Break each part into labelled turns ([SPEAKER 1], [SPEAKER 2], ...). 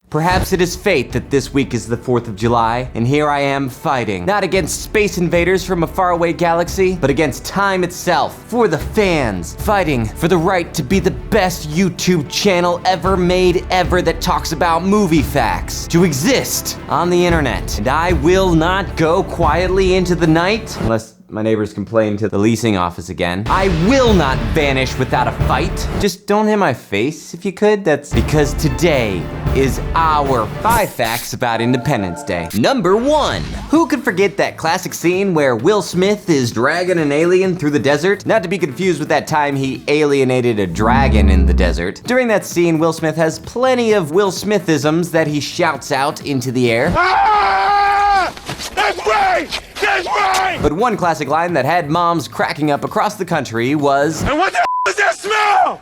[SPEAKER 1] Perhaps it is fate that this week is the 4th of July, and here I am fighting, not against space invaders from a faraway galaxy, but against time itself, for the fans, fighting for the right to be the best YouTube channel ever made ever that talks about movie facts, to exist on the internet. And I will not go quietly into the night, unless my neighbors complain to the leasing office again. I will not vanish without a fight. Just don't hit my face if you could. That's because today is our 5 facts about Independence Day. Number 1. Who could forget that classic scene where Will Smith is dragging an alien through the desert? Not to be confused with that time he alienated a dragon in the desert. During that scene, Will Smith has plenty of Will Smithisms that he shouts out into the air.
[SPEAKER 2] Ah! That's right! That's right!
[SPEAKER 1] But one classic line that had moms cracking up across the country was,
[SPEAKER 2] "And what the is that smell?"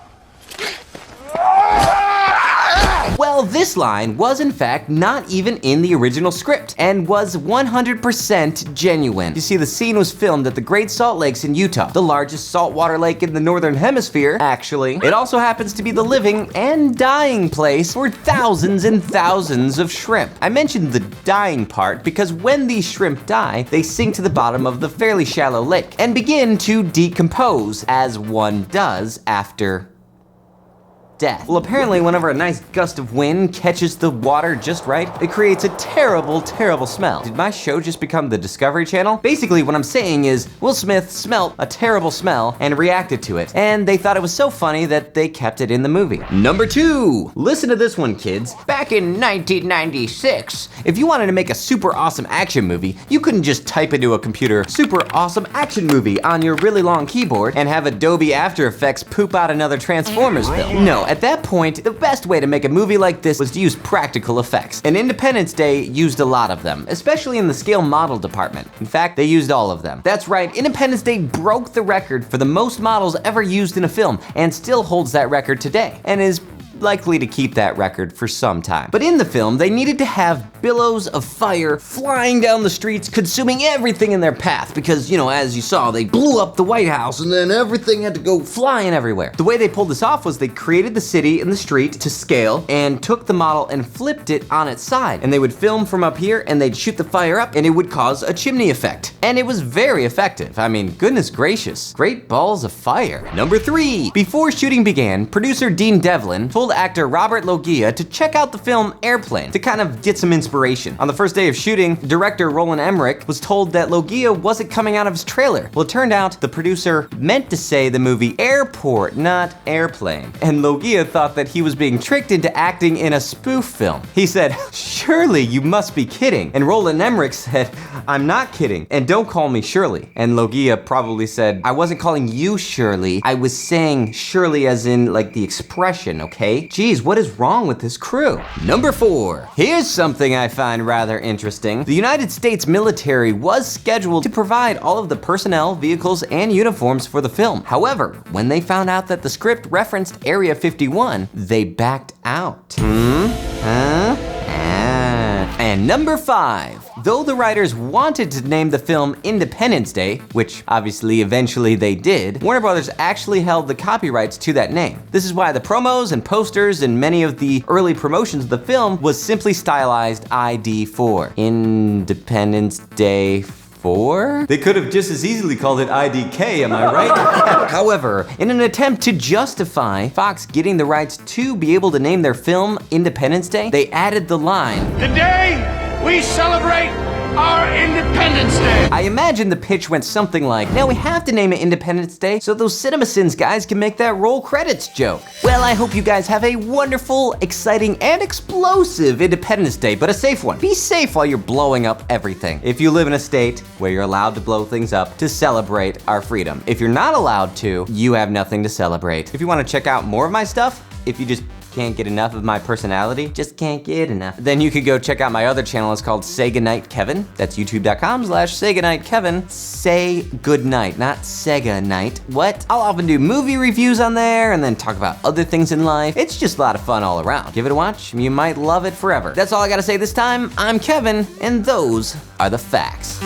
[SPEAKER 1] well, this line was in fact not even in the original script and was 100% genuine. You see, the scene was filmed at the Great Salt Lakes in Utah, the largest saltwater lake in the Northern Hemisphere, actually. It also happens to be the living and dying place for thousands and thousands of shrimp. I mentioned the dying part because when these shrimp die, they sink to the bottom of the fairly shallow lake and begin to decompose, as one does after death. Well, apparently whenever a nice gust of wind catches the water just right, it creates a terrible, terrible smell. Did my show just become the Discovery Channel? Basically, what I'm saying is Will Smith smelt a terrible smell and reacted to it, and they thought it was so funny that they kept it in the movie. Number 2. Listen to this one, kids. Back in 1996, if you wanted to make a super awesome action movie, you couldn't just type into a computer, "super awesome action movie" on your really long keyboard and have Adobe After Effects poop out another Transformers film. No, at that point, the best way to make a movie like this was to use practical effects. And Independence Day used a lot of them, especially in the scale model department. In fact, they used all of them. That's right, Independence Day broke the record for the most models ever used in a film, and still holds that record today, and is likely to keep that record for some time. But in the film, they needed to have billows of fire flying down the streets, consuming everything in their path because, you know, as you saw, they blew up the White House and then everything had to go flying everywhere. The way they pulled this off was they created the city and the street to scale and took the model and flipped it on its side. And they would film from up here and they'd shoot the fire up and it would cause a chimney effect. And it was very effective. I mean, goodness gracious, great balls of fire. Number 3. Before shooting began, producer Dean Devlin told actor Robert Loggia to check out the film Airplane to kind of get some inspiration. On the first day of shooting, director Roland Emmerich was told that Loggia wasn't coming out of his trailer. Well, it turned out the producer meant to say the movie Airport, not Airplane. And Loggia thought that he was being tricked into acting in a spoof film. He said, "Shirley, you must be kidding." And Roland Emmerich said, "I'm not kidding, and don't call me Shirley." And Loggia probably said, "I wasn't calling you Shirley, I was saying Shirley as in like the expression, okay? Geez, what is wrong with this crew?" Number 4. Here's something I find rather interesting. The United States military was scheduled to provide all of the personnel, vehicles, and uniforms for the film. However, when they found out that the script referenced Area 51, they backed out. And number 5. Though the writers wanted to name the film Independence Day, which obviously eventually they did, Warner Brothers actually held the copyrights to that name. This is why the promos and posters and many of the early promotions of the film was simply stylized ID4. Independence Day 4? They could have just as easily called it IDK, am I right? However, in an attempt to justify Fox getting the rights to be able to name their film Independence Day, they added the line,
[SPEAKER 2] Today, we celebrate our Independence Day.
[SPEAKER 1] I imagine the pitch went something like, now we have to name it Independence Day so those CinemaSins guys can make that roll credits joke. Well, I hope you guys have a wonderful, exciting, and explosive Independence Day, but a safe one. Be safe while you're blowing up everything. If you live in a state where you're allowed to blow things up to celebrate our freedom. If you're not allowed to, you have nothing to celebrate. If you want to check out more of my stuff, if you just can't get enough of my personality, just can't get enough, then you could go check out my other channel. It's called Say Goodnight Kevin. That's youtube.com/SayGoodnightKevin. Say goodnight, not Sega night. What? I'll often do movie reviews on there and then talk about other things in life. It's just a lot of fun all around. Give it a watch, you might love it forever. That's all I gotta say this time. I'm Kevin, and those are the facts.